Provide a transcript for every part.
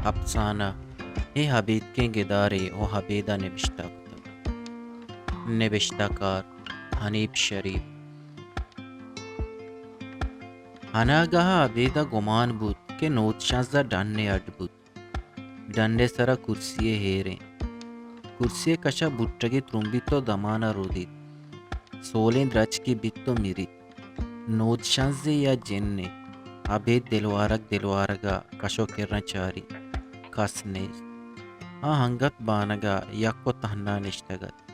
افسانہ یہ حبید کے گدارے و حبیدہ نوشتہ کتب نوشتہ کار حنیف شریف ہناگاہ حبیدہ گمان بود کہ نوت شانزہ ڈننے اڈ بود ڈنڈے سرا کرسی ہیریں کرسی کشا بٹگی ترمبیتو دمانا رودیت سولیں درچ کی بیتو میریت نوت شانزے یا جننے حبید دلوارگا کشو کرنا چاری کس نیز ہنگت بانگا یکو تہنا نشتگت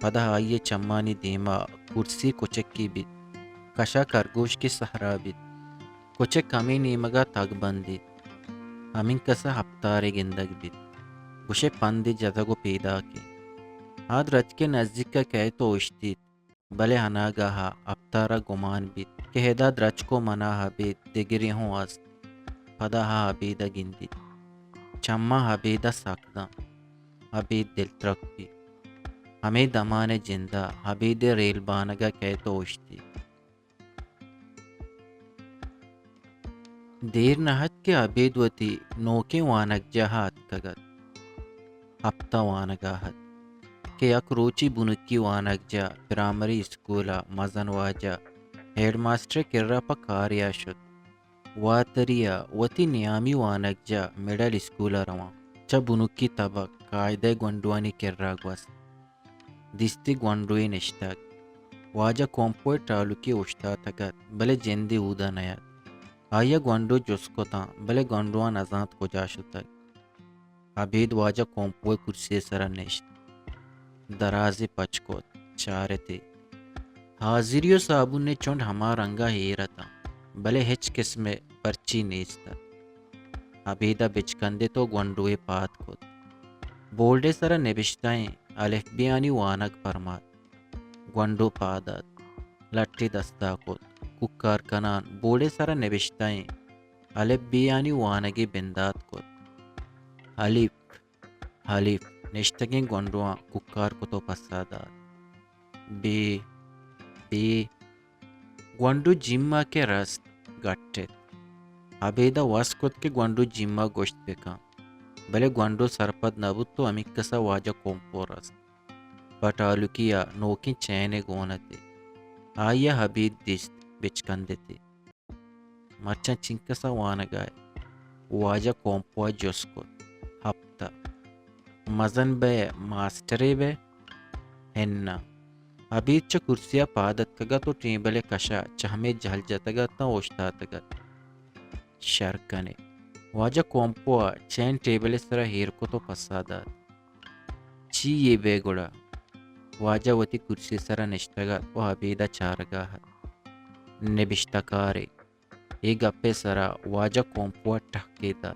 پدا آئیے چمانی دیما کرسی کچک کی بیت کشا کرگوش کی صحرا بیت کچک کمی نیمگا تگ بندیت ہمیں کسا ہفتارے گندگ بیت گوشے پندی جدگو پیدا کی ہاتھ رچ کے نزدیک کا کہے تو اشتیت بلے ہناگاہا ہفتارا گمان بیت کہ ہدا درچ کو منا حبید دگری ہوں از پدا حبیدہ گندیت چما حبیدہ ساکداں حبید دل ترک بھی ہمیں دمان جندہ حبید ریل بانگا کہے تو اشتی دیر نہت کے حبید وتی نوکے وانک جہات کگت ہفتہ وانگاہت کہ یک روچی بنکی وانک جا پرائمری اسکولا مزن واجا ہیڈ ماسٹر کررا پا کاریا شد واتریا وتی نیامی وانک جا مڈل اسکولا روان چا بنکی طبق قاعدہ گونڈوانی کررا گوست دستی گونڈوی نشتاگ واجہ کومپوئی ٹالوکی اشتا تگت بلے جندی اودا نیاد آیا گونڈو جسکو تاں بلے گونڈوان ازانت کجا شتگ حبید واجہ کومپوئی کرسی سرا نشت درازی پچکوت چارتے حاضریو صابن نے چونڈ ہما رنگا ہیرتا بلے ہچ قسم پرچی نیستا حبیدہ بچکندے تو گونڈوئے پات کت بولڈے سرا نبشتائیں الف بیانی وانک پرمات گونڈو پادات لٹی دستا کت ککار کنان بولڈے سرا نبشتائیں الف بیانی وانگی بندات کت حلیف نشتگیں گونڈوان ککار کتو پسادات بی گونڈو جمع کے رست گٹت حبیدہ واسکت کے گونڈو جمع گوشت بکان بلے گونڈو سرپد نبود تو امیکسا واجہ کومپو رست پٹالوکیا نوکی چینے گونتے آیا حبید دست بچکندتے مرچن چنکسا وانگائے واجہ کومپو جسکت ہفتہ مزن بے ماسٹرے بے ہننا حبید چا کرسیا پادت کگا تو ٹیبلے کشا چہمے جہل جتگا تا اوشتا تگت شرکنے واجہ کومپوا چین ٹیبلے سرا ہیر کو تو پسادات چی یہ بے گڑا واجہ وتی کرسی سرا نشتگت و حبیدہ چارگاہت نبشتکارے ای گپے سرا واجہ کومپوا ٹھکیتا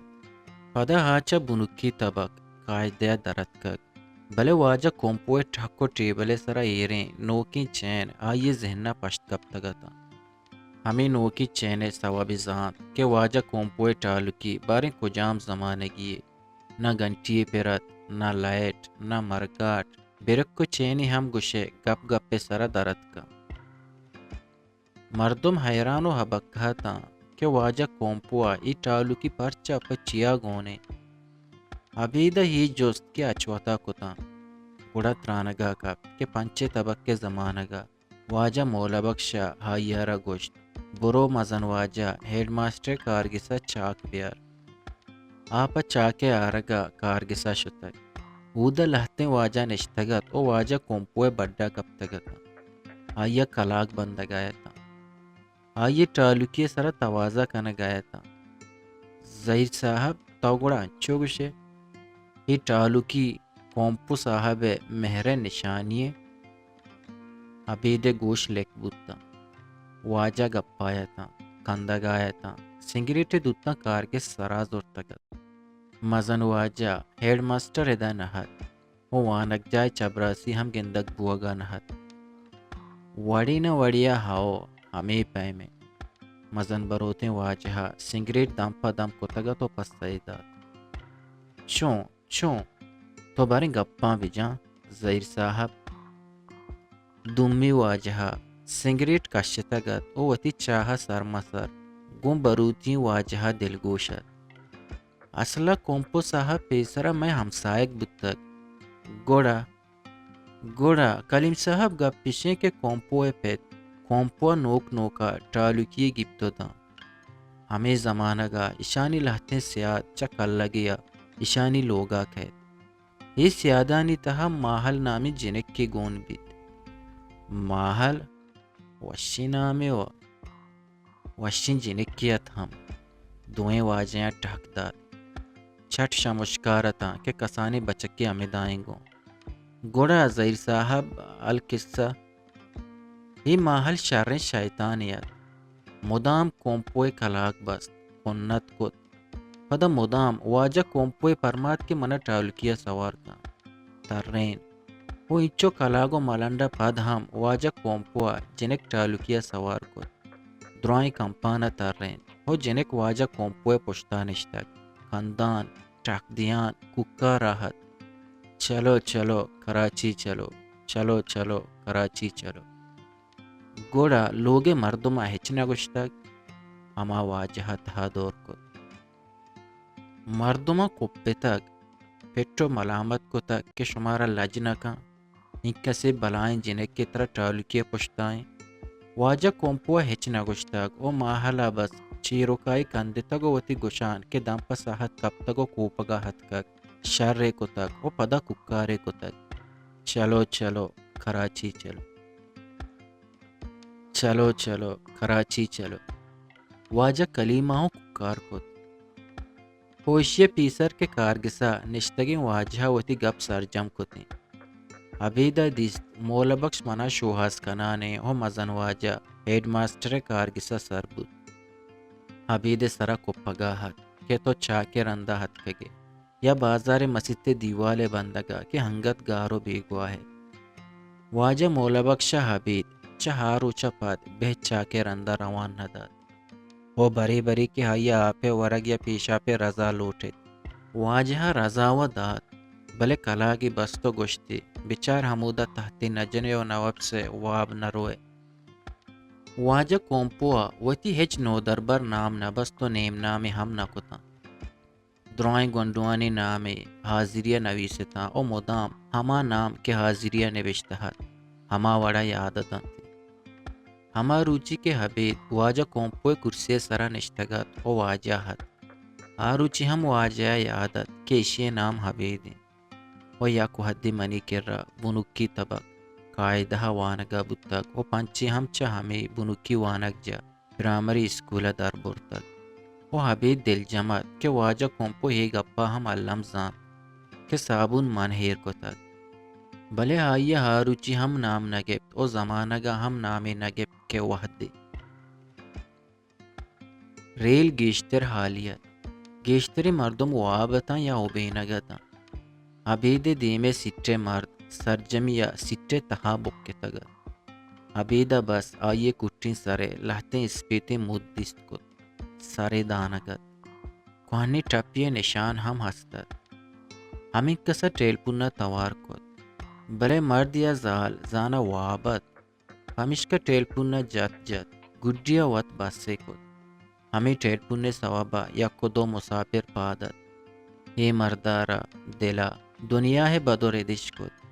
پدا ہاچا بنکی طبق قاعدہ درت کگ بلے واجہ کومپوئے ٹھکو ٹیبلے سرا ایریں نوکی چین آئیے ذہنہ پشت کب تگتا ہمیں نوکی چینے سوابی زانت کہ واجہ کومپوئے ٹالوکی باریں کجام زمانے گیے نہ گھنٹیے پیرت نہ لائٹ نہ مرگاٹ برک کو چینی ہم گشے گپ گپے سرا درت کا مردم حیران و حبکہ تا کہ واجہ کومپوا ای ٹالوکی پرچا پچیا گونے حبیدہ ہی جوست کے اچوتا کتا گڑا ترانگا کپ کہ پنچے طبق کے زمانگا واجہ مولا بخشا ہائیارا گوشت برو مزن واجہ ہیڈ ماسٹر کارگسا چاک بیار آپا چاکے آرگا کارگسا شتگ اودا لہتیں واجہ نشتگت او واجہ کومپوئے بڑا کپ تگتا آیا کلاک بند گایا تھا آئیے ٹالوکی سرا توازہ کنا گایا تھا ظہیر صاحب تو گڑا انچو گشے ای ٹالوکی کومپو صاحب مہر نشانیے حبید گوش لیک بودتا واجہ گپایا تھا کندگایا تھا سنگریٹے دوتا کار کے سراز اور تگت مزن واجہ ہیڈ ماسٹر ادا نہت وہ وانک جائے چبراسی ہم گندگ بوگا نہت وڑی نہ وڑیا ہاؤ ہمیں پے میں مزن بروتے واجہ سنگریٹ دم پا دم کو تگا تو پسیدات چون تو باریں گپاں بھی جاں ظہیر صاحب دمی واجہ سنگریٹ کشتگت او وتی چاہا سر مسر گم بروتی واجہ دلگوشت اصلا کومپو صاحب پیسرا میں ہمسائک بتک گوڑا گوڑا کلیم صاحب گپ پیشے کے کومپو پیت کومپو نوک نوکا ٹالوکی گپتو دا ہمیں زمانہ گا ایشانی لہتیں سیاد چکل لگیا ایشانی لوگا کہت یہ سیادانی تہا ماحل نامی جنک کے گون بیت ماحل وشی نامی وشین جنک کیت ہم دوئیں واجیاں ٹھکدار چھٹ شمشکارتا کہ کسانی بچکی ہمیں دائیں گو گوڑا زیر صاحب القصہ یہ ماحل شر شیطانیت مدام کومپوئے کلاک بست کنت کت پدا مدام واجہ کومپوئے پرمات کے منہ ٹالکیا سوار کا ترین وہ انچو کلاگو ملنڈا پد ہم واجہ کومپوئے جنک ٹالکیا سوار کت درائیں کمپانا ترین وہ جنک واجہ کومپوئے پشتانشتک خاندان ٹاکدیان ککا راحت چلو چلو کراچی چلو چلو چلو کراچی چلو گوڑا لوگے مردم ہچنا گشتک ہما واجہ تہا دور کت مردمہ کپے تک پٹو ملامت کو تک کہ شمارا لجنہ کا انکا سے بلائیں جنک کی طرح ٹالکیے پشتائیں واجہ کومپوہ ہچنا گشتک او ماحلہ بس چیروکائی کندے تگو وتی گشان کے دم پساہت کب تگو کوپگا ہت کک شرے کو تک او پدا ککارے کو تک چلو چلو کراچی چلو چلو چلو کراچی چلو واجہ کلیماؤں ککار کت ہوشی پیسر کے کارگسا نشتگیں واجہ وتی گپ سرجم کتیں عبیدہ دیست مولا بخش منا شوہاس کنانے او مزن واجہ ہیڈ ماسٹر کارگسا سر بود عبید سرا کپگا ہت کہ تو چاکے رندہ ہت کگے یا بازار مسجد دیوالے بندگا کہ ہنگت گارو بیگوا ہے واجہ مولا بخشا عبید چہارو چپات بہ چاکے رندہ روان نداد وہ بری بری کہ ہایا آپے ورگ یا پیشا پہ رضا لوٹت واجہ رضا و داد بلے کلا کی بستو گشتی بچار حمودہ تحتی نجنے و نواب سے واب نہ روئے واجہ کومپوا وتی ہچ نو دربر نام نہ بستو نیم نامی ہم نہ کتا درائیں گنڈوانی نامی حاضریہ نویستا او مدام ہما نام کے حاضریہ نوشتہت ہما وڑا یادتن ہما روچی کے حبید واجہ کومپوئے کرسی سرا نشتگت او واجہ حد آروچی ہم واجہ یادت کہ اشی نام حبیدیں او یا کو حدی منی کر را بنکی طبق قائدہ وانگا بتک او پنچی ہم چا ہمیں بنکی وانگ جا پرائمری اسکول در برتک او حبید دل جمعت کہ واجہ کومپو ہی گپا ہم علم زان کہ صابون من ہیر کو تک بلے آئیے ہاروچی ہم نام نگپت او زمانہ گا ہم نامی نگپت کے وحدی ریل گیشتر حالیت گیشتری مردم وابتا یا اوبینگتا عبید دیمے سٹے مرد سرجمی یا سٹے تہا بکے تگت عبیدہ بس آئیے کٹیں سرے لہتے اسپیتے مدست کت سرے دانگت کوہنی ٹپیے نشان ہم ہستت ہمیں کسا ٹیل پنہ توار کت بلے مرد یا زال زانا وابت ہمشکا ٹیل پنہ جت جت گڈیا وط بسے کت ہمیں ٹیل پنہ سوابا یا کدو مسافر پادت یہ مردارا دلا دنیا ہے بدو ردش کت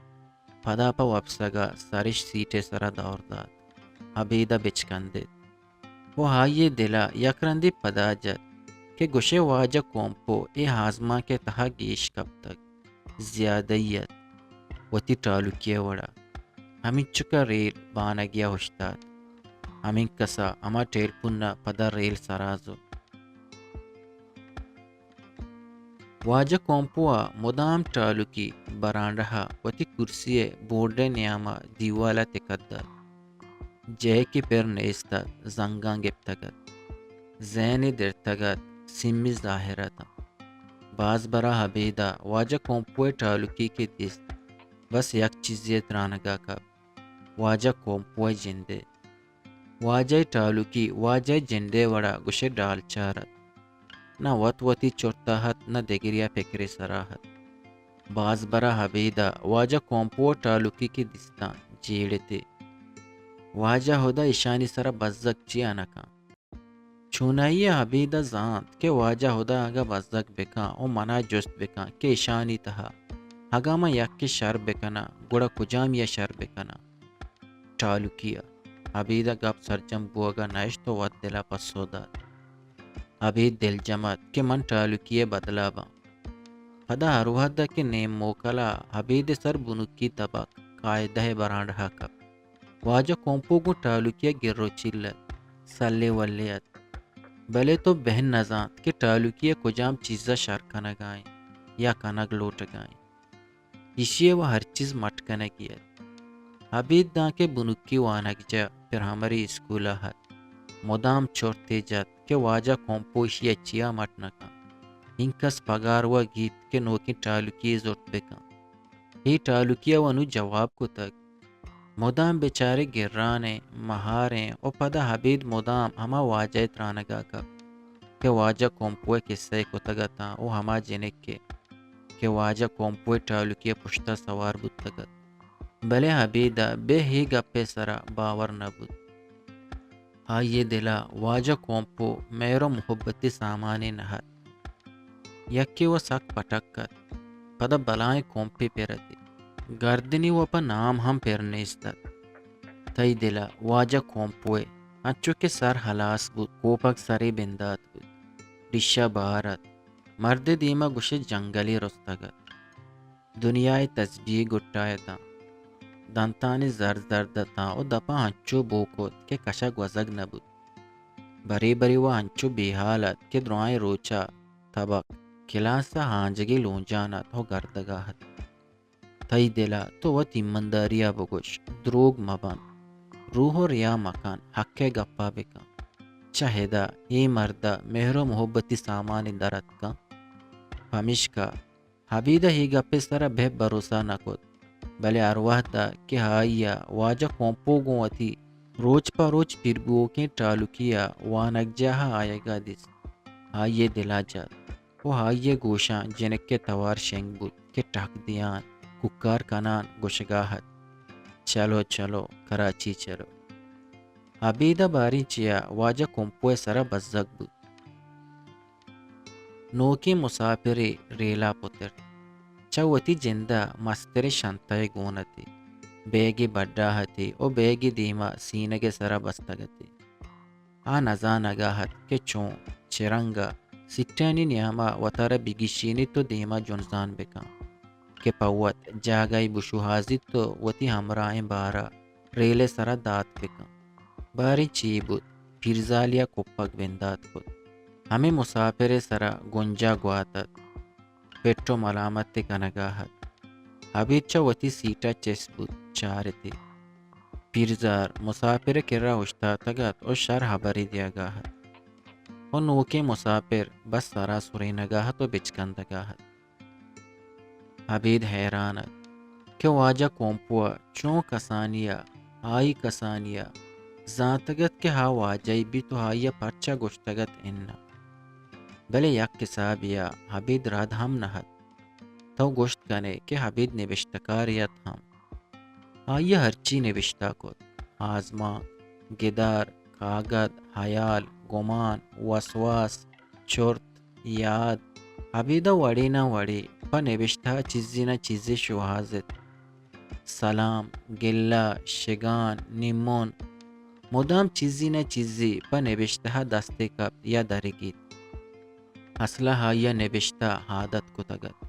پدا پا وپسگا سرش سیٹے سرا دور داد عبیدہ بچکندت وہ ہائیے دلا یکرندی پدا جت کہ گشے واجہ کومپو اے ہازماں کے تہا گیش کب تک زیادیت وتی ٹالوکیے وڑا ہمیں چکا ریل بانگیا ہوشتاد ہمیں کسا اما ٹیل پنہ پدا ریل سرازو واجہ کومپوا مدام ٹالوکی برانڈہا وتی کرسی بورڈے نیاما دیوالا تکدد جے کی پر نیستد زنگان گپتگد زینی درتگد سمی ظاہرتا باز برا حبیدہ واجہ کومپوئے ٹالوکی کے دست بس یک چیزیت رانگا کب واجہ کومپوئے جندے واجہ ٹالوکی واجہ جندے وڑا گشے ڈال چارت نہ وط وطی چرتاحت نہ دگریا فکر سراحت باز برا حبیدہ واجہ کومپوئے ٹالوکی کی دستان جیڑتے واجہ ہدا ایشانی سرا بزک چی آنکا چونایی حبیدہ زانت کہ واجہ ہدا اگا بزدگ بکا او منا جست بکا کہ ایشانی تہا ہگاما یک شر بکنا گڑا کجام یا شر بکنا ٹالوکیا حبیدہ گپ سرجم بوگا نائش تو ود دلا پسو داد حبید دل جمد کہ من ٹالوکیے بدلا با پدا ہروہدہ کے نیم موکلا حبید سر بنکی تبک قائدہ بران رہا کب واجہ کومپو گو ٹالوکیا گرو چلت سلے ولیت بلے تو بہن نزانت کہ ٹالوکیا کجام چیزا شر کنگائیں یا کنگ لوٹ گائیں اشیے وہ ہر چیز مٹ کنگیت حبید داں کے بنکی وانک جا پھر ہماری اسکولہ ہت مدام چورتے جات کہ واجہ کومپوشی اچیا مٹ نکا انکس پگار و گیت کے نوکی ٹالوکی زورت بکا ہی ٹالوکیا ونو جواب کو تک مدام بیچارے گرانے مہاریں او پدا حبید مدام ہما واجہ ترانگا کب کہ واجہ کومپوے قصے کو تگتا او ہما جنک کے کہ واجہ کومپوے ٹالوکی پشتا سوار بود تگت بلے حبیدہ بے ہی گپے سرا باور نہ بود آئیے دلا واجہ کومپو میرو محبتی سامانے نہت یکی و سک پٹک کت پدا بلائیں کومپی پیرتی گردنی و پا نام ہم پیرنے استد تئی دلا واجہ کومپوے انچو کے سر حلاس بود کوپک سری بندات بود ڈشہ بارت مرد دیما گوش جنگلی رستگت دنیای تسبیح گٹایتا دنتانی زر زردتا او دپا ہنچو بوکوت کہ کشک وزگ نبود بری بری و ہنچو بیحالت کہ دروائیں روچا طبق کلاسا ہانجگی لونجانت ہو گردگاہت تئی دلا تو وہ تیمنداریا بگوش دروگ مبان روح و ریا مکان حق گپا بکا چہدا ای مردہ مہر و محبتی سامان درت کا پمش کا حبیدہ ہی گپے سرا بے بھروسہ نکوت بلے ارواح دا کہ ہائیا واجہ کومپو گوتی روچ پا روچ پرگو کے ٹالوکیا وانک جاہا آئے گا دس ہائیے دلا جات وہ ہائیے گوشاں جنک کے توار شنگ بود کہ ٹھک دیان ککار کنان گوشگاہت چلو چلو کراچی چلو حبیدہ باری چیا واجہ کومپوے سرا بزگ بود نوکی مسافری ریلا پتر چوتی جندہ مستر شنطے گونتی بیگی بڈاہتی او بیگی دیما سینگے سرا بستگتی آ نزا نگاہت کہ چون چرنگا سٹانی نیاما وطر بگشینی تو دیما جنزان بکا کہ پوت جاگئی بشو حاضی تو وتی ہمراہیں بارا ریلے سرا دات بکا باری چی بود پیرزالیا کپک بندات بود ہمیں مسافر سرا گنجا گواتت پیٹو ملامت کنگاہت حبید چا وتی سیٹا چیس بود چارتی پیرزار مسافر کرا اشتا تگت او شر حبری دیا گاہت او نوکے مسافر بس سرا سوری نگاہت و بچکندگاہت حبید حیرانت کہ واجہ کومپوا چون کسانیا آئی کسانیا زانتگت کہ ہا واجہ بھی تو ہایا پرچا گشتگت اننا بلے یک کسابیا حبید راد ہم نہت تو گوشت کنے کہ حبید نوشتکاریت ہم آئیے ہرچی نوشتہ کت آزما گدار کاغد حیال گمان وسواس چرت یاد حبیدہ وڑی نہ وڑی پا نوشتہ چیزی نہ چیزی شوہازت سلام گلہ شگان نیمون مدام چیزی نہ چیزی پا نوشتہ دستے کب یا درگیت اصلہ ہایا نوشتہ عادت کو تگت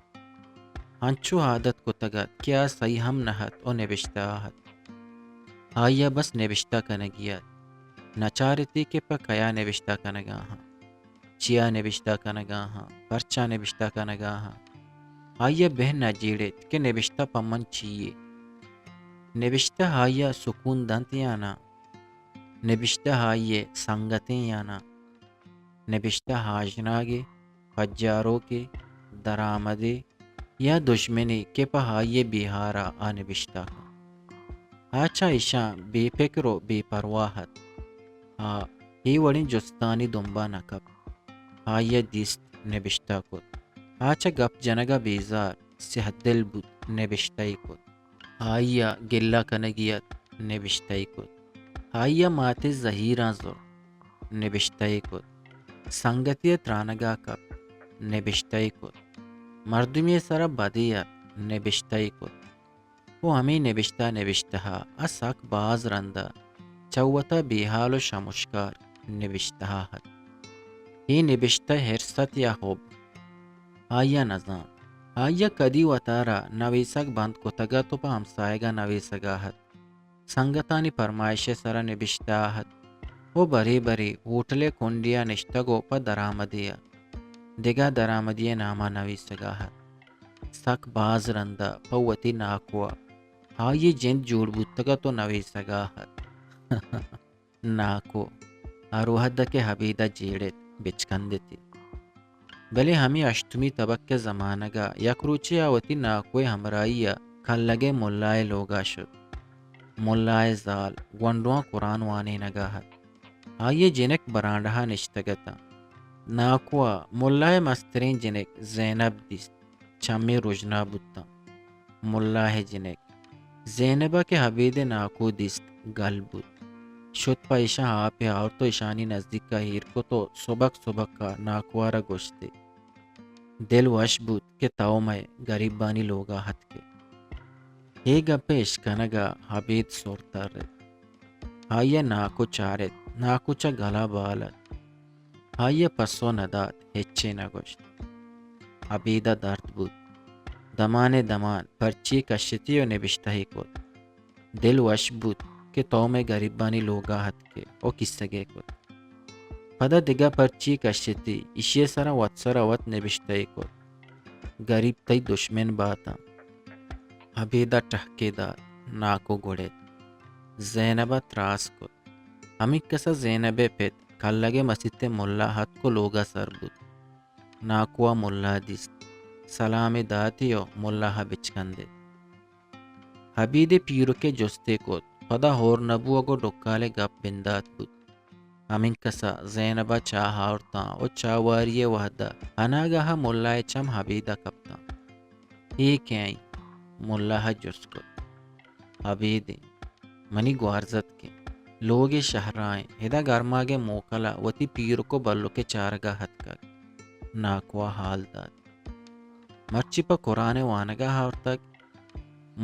ہنچو عادت کو تگت کیا صحیح ہم نہت او نوشتہ آہت ہایا بس نوشتہ کنگیت نچارتی کے پا کیا نوشتہ کنگا ہاں چیا نوشتہ کنگا ہاں پرچا نوشتہ کنگا ہاں آیا بہن نہ جیڑت کہ نوشتہ پمن چیئے نوشتہ ہایا سکون دنت یانا نوشتہ ہائیے سنگتیں یانا نوشتہ حاجناگے پجاروں کے درآمدے یا دشمنی کے پہائیے بیہارا آ نوشتہ کا آچھا ایشاں بے فکر و بے پرواہت ہا ہی وڑی جستانی دنبا نکب آئیے دیست نوشتہ کت آچھا گپ جنگا بیزار صحت دل بود نوشتہ کت آئیا گلہ کنگیت نوشتہ کت آئیا ماتے زہیران زور نوشتہ کت سنگتی ترانگا کب نبشتهی کد. مردمی سر بدیت نبشتهی کد. و همین نبشته ها اسک باز رنده چوتا بیحال و شمشکار نوشته ها هد. این نوشته حرست یا خوب آیا نظام آیا کدی و تارا نویسک بند کتگا تو پا همسایگا نویسگا هد. سنگتانی پرمایش سر نوشته هد. و بری بری ہوٹل کنڈیا نشتگو پا درآمدیا دیگا درآمدی ناما نویسگا هد. سک باز رنده پوتی ناکوا آئی جند جوڑ بودتگا تو نویسگا هد. ناکو آروحدک حبیدہ جیڑت بچکندتی. بلے ہمی اشتمی طبق کے زمانگا یک روچی آوتی ناکوی ہمرائی کھلگے ملائے لوگا شد. ملائے زال ونڈوان قرآن وانی نگاہت. آئیے جنک برانڈہا نشتگتا. ناکوا ملائے مسترین جنک زینب دیست. چمی رجنا بودتا. ملائے جنک زینبہ کے حبید ناکو دیست گل بود. شد پا ایشا آپی اور تو ایشانی نزدیک کا ہیر کو تو سبک کا ناکوارا گوشتے. دل وش بود کہ تاو میں گریب بانی لوگا ہت کے. یہ گپے اشکنگا حبید سورتا رد. آئیے ناکو چارت ناکو چا گلا بالت. آئیے پسو نداد ہچے نگوشت. حبیدہ درد بود. دمان پرچی کشتی و نبشتہی کود. دل وش بود کہ تو میں گریب بانی لوگا ہت کے او کسگے کود. پدا دیگا پرچی کشتی اشی سرا وط سرا وط نبشتہی کود. گریب تی دشمن باتا. حبیدہ ٹھکے داد ناکو گوڑے. زینبہ تراس کود. ہمی کسا زینب پیت کھلگے مسیط ملا ہت کو لوگا سر بود. ناکوا ملا دیست. سلام داتی و ملا بچکندے. حبید پیرو کے جستے کود. پدا ہور نبو اگو ڈکالے گپ بندات بود. ہمین کسا زینبہ چاہ آورتا و چاواری وحدہ اناگاہ ملائے چم حبیدہ کپتا. ہی کہیں ملہ جس کو حبید منی گوارزت کے لوگ شہرائیں ہدا گرماگے موکلا وتی پیر کو بلو کے چارگا حد کر. ناکوا حال داد. مرچی پا قرآن وانگا ہاور تک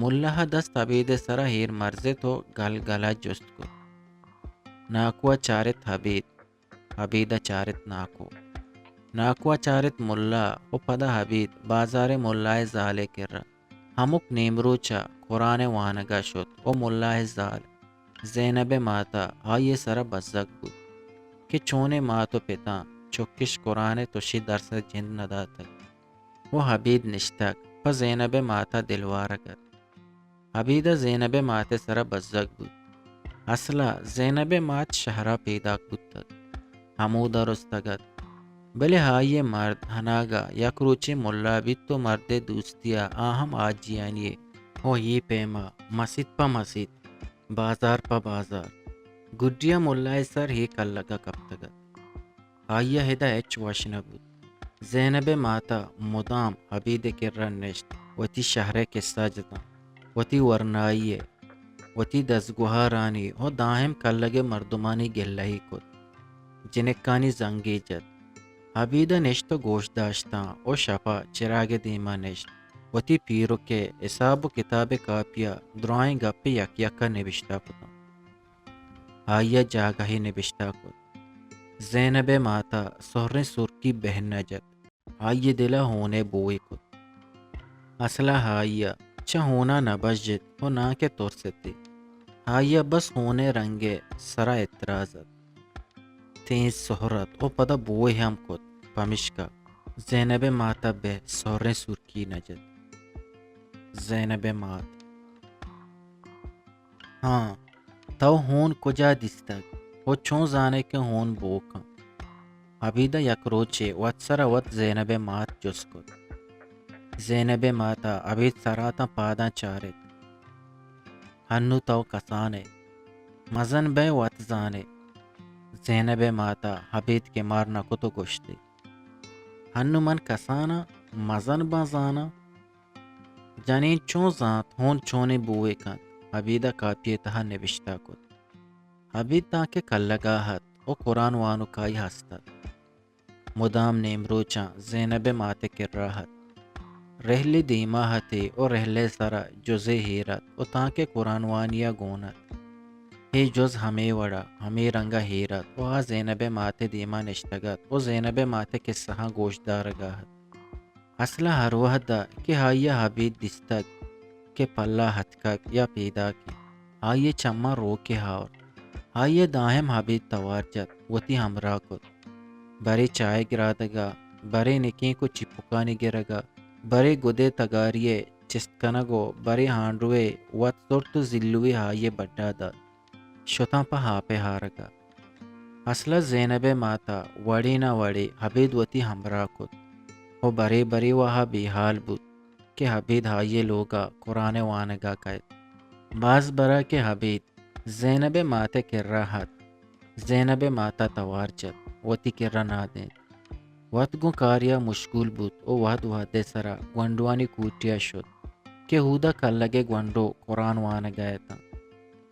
ملہ دست حبید سرا ہیر مرزے تو گل گلا جست کو. ناکوا چارت حبید. حبیدہ چارت ناکو. ناکوا چارت ملا و پدا حبید بازار ملائے زالے کر رہا. ہمک نیمروچا قرآن وانگا شد و ملائے زال زینب ماتا آئیے سرا بزک بود کہ چونے ماتو پتا چکش قرآن توشی درس جند نداتا. وہ حبید نشتک پا زینب ماتا دلوارا کر. حبیدہ زینب ماتے سرا بزک بود. اصلا زینب مات شہرہ پیدا کتت. حمودہ رستگت. بلے ہائیے مرد ہناگا یک روچے ملا بیت تو مرد دوستیا آہم آجیانیے. او یہ پیما مسجد پا مسجد بازار پا بازار گڈیا ملائے سر ہی کل لگا کپتگت. آئیہ ہدا ایچ وشنا بود. زینب ماتا مدام حبید کرن نشت وتی شہر قصہ جتا وتی ورنائیے وتی دزگوہا رانی و داہم کل لگے مردمانی گلہی کد. جنکانی زنگی جت. حبیدہ نشت گوشت داشتا او شپا چراغ دیما نشت. وتی پیرو کے حساب و کتاب کاپیا درائیں گپے یک یکا نبشتا کتا. آئیہ جاگہی نبشتا کت. زینب ماتا سہرن سرکی بہن نجت. آئیے دلہ ہونے بوئی کت. اصلہ آئیہ چا ہونا نبش جت و نا کے طور ستی. آئیہ بس ہونے رنگے سرا اعتراضت. تیز سہرت و پدا بوئی ہم کت پمشکا. زینب ماتا بے سہرن سرکی نجت. زینب مات ہاں تو ہون کجا دستگ و چون زانے کے ہون بوکا. حبیدہ یک روچے وط سرا وط زینب مات جس کت. زینب ماتا عبید سراتا پادا چارت. ہنو تو کسانے مزن بے وط زانے. زینب ماتا حبید کے مارنا کتو گشتے. ہنو من کسانا مزن با زانا. جنین چون زانت ہون چونے بوئے کن. حبیدہ کاپیے تہا نبشتا کت. حبید تاکہ کل لگا ہت و قرآن وانو کائی ہستت. مدام نیمروچاں زینب ماتے کراہت رہلی دیما ہتے اور رہلے سرا جزے ہیرت او تاکہ قرآن وانیا گونت ہے جز ہمیں وڑا ہمیں رنگا ہیرت او آ زینب ماتے دیما نشتگت او زینب ماتے قصہ گوشدار گاہت اصلہ ہر وحدہ کہ ہائیا حبید دستگ کہ پلہ ہتکک یا پیدا کی آئیے چما رو کے ہاور آئیے داہم حبید توارجت وتی ہمراہ کت برے چائے گرادگا برے نکیں کو چپکانی گرگا برے گدے تگاریے چستکنگو برے ہانڈوے وط سرط زلوی ہائیے بڈا دا شتاں پا ہاپے ہارگا اصلہ زینب ماتا وڑی نہ وڑی حبید وتی ہمراہ کت او برے برے وہا بے حال بود کہ حبید ہائیے لوگا قرآن وانگا قید باز برا کہ حبید زینب ماتے کراہت زینب ماتا توارجت وتی کرا نادین وط گو کاریا مشغول بود او وحد وحدے سرا گونڈوانی کوٹیا شد کہ ہودا کلگے گونڈو قرآن وانگایتا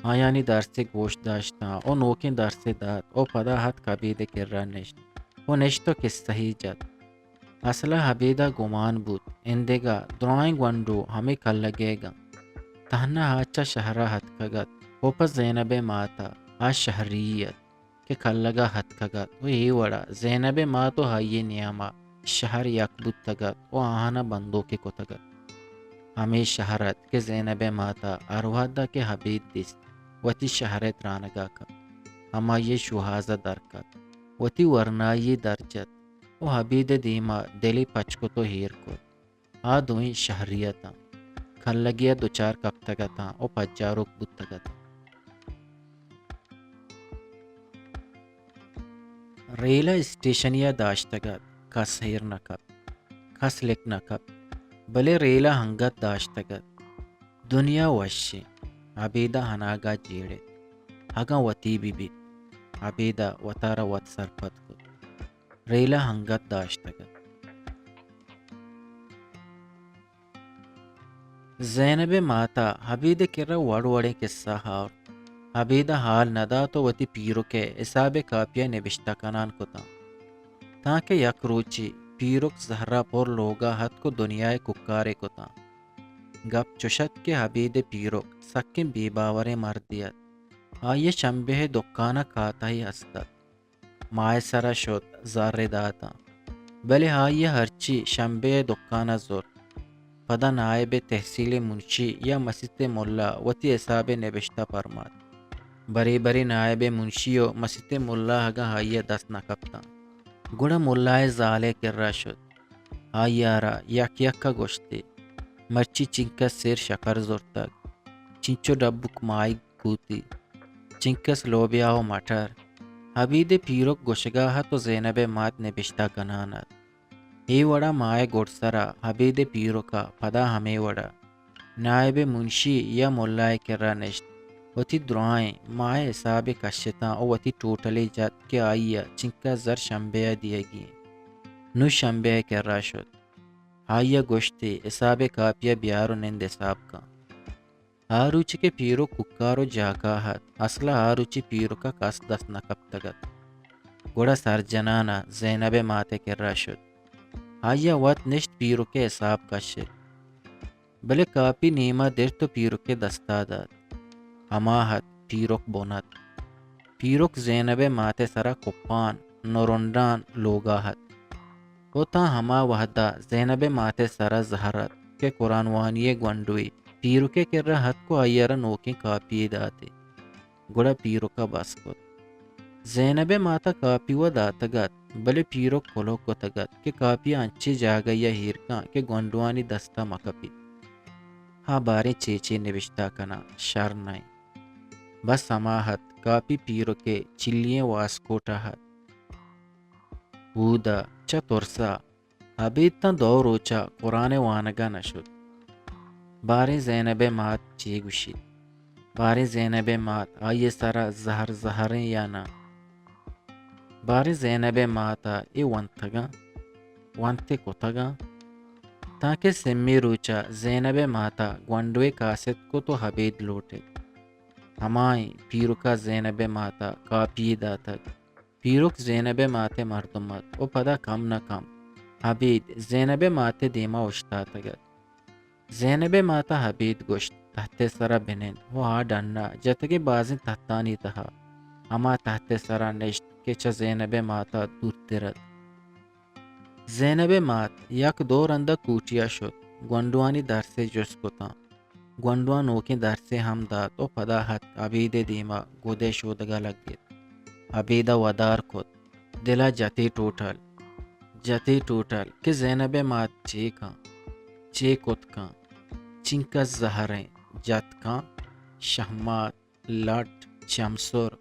آیانی درس گوشت داشتا او نوکین درس داد او پدا حد کبید کرا نشت او نشتو قصہ ہی جد اصلہ حبیدہ گمان بود اندگا درائنگ ونڈو ہمیں کل لگے گا تہنا ہاچا شہرہ ہتکگت او پا زینب ماتا آ شہریت کہ کل لگا ہتکگت او ای وڑا زینب ماتو ہائیے نیاما شہر یک بود تگت او آہانا بندو کے کتگت ہمیں شہرت کہ زینب ماتا اروہدہ کے حبید دست وتی شہرت رانگا کا ہما یہ شوہازہ درکت وتی ورنائی درجت او حبید دیما دلی پچکو تو ہیر کو آ دوئیں شہریتا کھل لگیا دو چار کب تگتا او پجاروک بود تگتا ریلا اسٹیشنیا داشتگت کس ہیر نکب کس لک نکب بلے ریلا ہنگت داشتگت دنیا وشی عبیدہ ہناگا جیڑے ہگا وتی بی بیت عبیدہ وطارا وط سرپت کو ریلا ہنگت داشتگت زینب ماتا حبید کرا وڑ وڑے قصہ ہاور حبیدہ حال ندا تو وتی پیرو کے حساب کاپیا نبشتہ کنان کتا تاکہ یک روچی پیروک زہرا پور لوگا حد کو دنیائے ککارے کتا گپ چشت کے حبید پیروک سکن بی باورے مردیت آئیے شمبہ دکانا کھاتا ہی ہستت مائے سرا شد زار داتا بلے آئیے ہرچی شمبہ دکانا زور پدا نائب تحصیل منشی یا مسجد ملا وتی حساب نبشتہ پرمات بری بری نائب منشیو مسجد ملا ہگا ہائیے دست نکبتا گڑا ملائے زالے کرا شد آئیارا یک یک کا گوشتے مرچی چنکس سیر شکر زورتگ چنچو ڈبک مائی گوتی چنکس لوبیا و مٹر حبید پیروک گوشگاہ تو زینب مات نبشتہ کنانت ای وڑا مائے گوڑ سرا حبید پیرو کا پدا ہمیں وڑا نائب منشی یا ملائے کرا نشت وتی درائیں مائے حساب کشتا او وتی ٹوٹلی جت کے آئیا چنکا زر شمبیا دیے گی نو شمبیا کرا شد آئیا گوشتے حساب کاپیا بیارو نند حساب کا آروچی کے پیرو ککارو جاکاہت اصلہ آروچی پیرو کا کس دست نکب تگت گوڑا سر جنانا زینب ماتے کرا شد آئیا وط نشت پیرو کے حساب کا شد بلے کاپی نیما در تو پیرو کے دستا داد ہماہت پیروک بونت پیروک زینب ماتے سرا کپان نورندان لوگاہت ہوتا ہما وحدہ زینب ماتے سرا زہرت کے قرآن وانیے گونڈوئی پیرو کے کرہت کو آئیارا نوکی کاپی داتے گڑا پیرو کا بس کت زینب ماتا کاپی و داتگت بلے پیرو کھلو کو تگت کہ کاپی انچی جاگیا ہیرکاں کہ گونڈوانی دستا مکپی ہاں بارے چیچے نوشتہ کنا شر نائیں بس سماحت کاپی پیرو کے چلیے واسکوٹاہت اودا چا ترسا حبیدتا دو روچا قرآن وانگا نشد بارے زینب مات چی گوشید بارے زینب مات آئیے سرا زہر زہریں یا نا بارے زینب ماتا ای ونتگا ونتے کتگا تاکہ سمی روچا زینب ماتا گونڈوے کاست کو تو حبید لوٹے ہمائیں پیرو کا زینب ماتا کاپی داتگ پیروک زینب ماتے مردمت او پدا کم نہ کم حبید زینب ماتے دیما اشتاتگد زینب ماتا حبید گوشت تحت سرا بنین وہ ہا ڈننا جتگی بازی تحتانی تہا اما تحت سرا نشت کہ چھ زینب ماتا دور ترد زینب مات یک دور اندہ کوٹیا شد گونڈوانی در سے جس کتا گونڈوان نوکی در سے ہم داد او پدا حد عبید دیما گودے شودگا لگ گید عبیدہ ودار کت دلا جتی ٹوٹل کہ زینب مات چے کت کان چنکس زہریں جت کان شہمات لٹ چمسور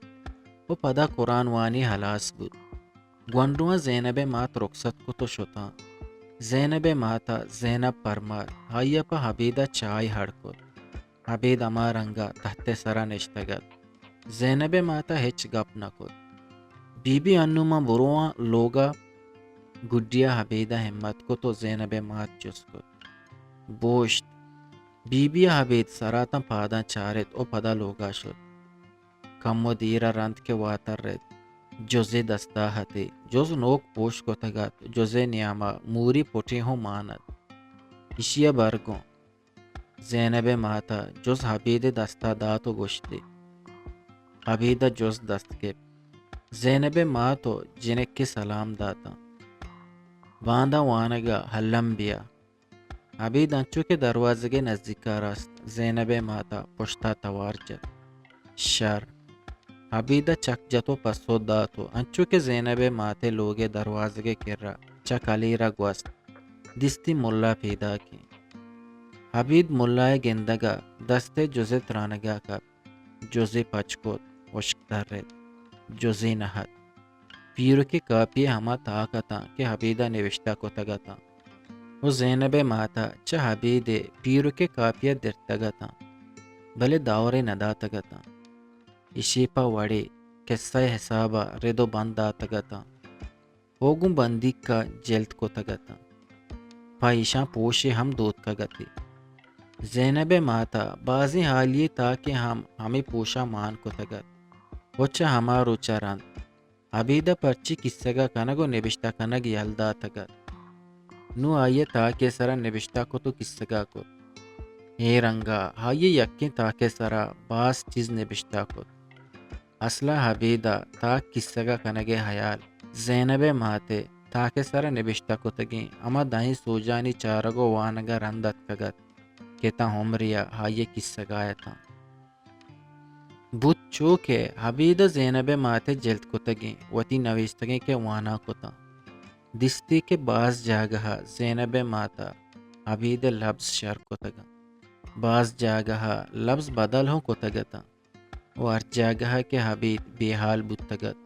او پدا قرآن وانی حلاس بود گونڈوان زینب مات رخصت کتو شتا زینب ماتا زینب پرمار ہائیا پا حبیدہ چائے ہڑ کت حبید اما رنگا تحت سرا نشتگد زینب ماتا ہچ گپ نکت بی بی انوما بروان لوگا گڈیا حبیدہ ہمت کو تو زینب مات جس کت بوشت بی بی حبید سراتا پادا چارت او پدا لوگا شد کم و دیرا رند کے واتر رد جوزے دستا ہتے جوز نوک پوش کو تگت جوزے نیاما موری پوٹے ہوں ماند اشیا برگوں زینب ماتا جوز حبید دستا داتو گوشتے حبیدہ جوز دست کے زینب ماتو جنک کے سلام داتا باندہ وانگا حلم بیا حبید انچو کے دروازے کے نزدیکا راست زینب ماتا پشتا توار جت شر حبیدہ چک جتو پسو داتو انچو کے زینب ماتے لوگے دروازے کے کرا چک علیرہ گوست دستی ملا پیدا کی حبید ملائے گندگا دستے جوزے ترانگا کب جوزے پچکوت وشک درد جوزے نہت پیرو کے کاپی ہما تاکتا کہ حبیدہ نوشتہ کو تگتا وہ زینب ماتا چھ حبید پیرو کے کاپیہ درتگتا بھلے داورے ندا تگتا اشیپا وڑے قصہ حسابا ردو بندہ تگتا ہوگم بندی کا جلد کو تگتا پائشاں پوشے ہم دودھ کا گتے زینب ماتا بازی حالیے تاکہ ہمیں پوشا مان کو تگت وچا ہمارو چرند عبیدہ پرچی کسگا کنگو نبشتہ کنگ یلدا تگت نو آئیے تاکہ سرا نبشتہ کو تو کسگا کو اے رنگا آئیے یقین تاکہ سرا باس چیز نبشتہ کو اصلہ حبیدہ تاک کسگا کنگے حیال زینب ماتے تاکہ سرا نبشتہ کو تگیں اما دائیں سوجانی چارگو وانگا رندت کگت کہتا ہمریا ہائیے کسگایا تھا بود چوکے حبیدہ زینب ماتے جلد کو تگیں وتی نویستگیں کے وانا کو تا دستی کے باز جاگہا زینب ماتا حبید لفظ شر کو تگا باز جاگہا لفظ بدل ہوں کو تگتا وار جاگہا کے حبید بے حال بود تگت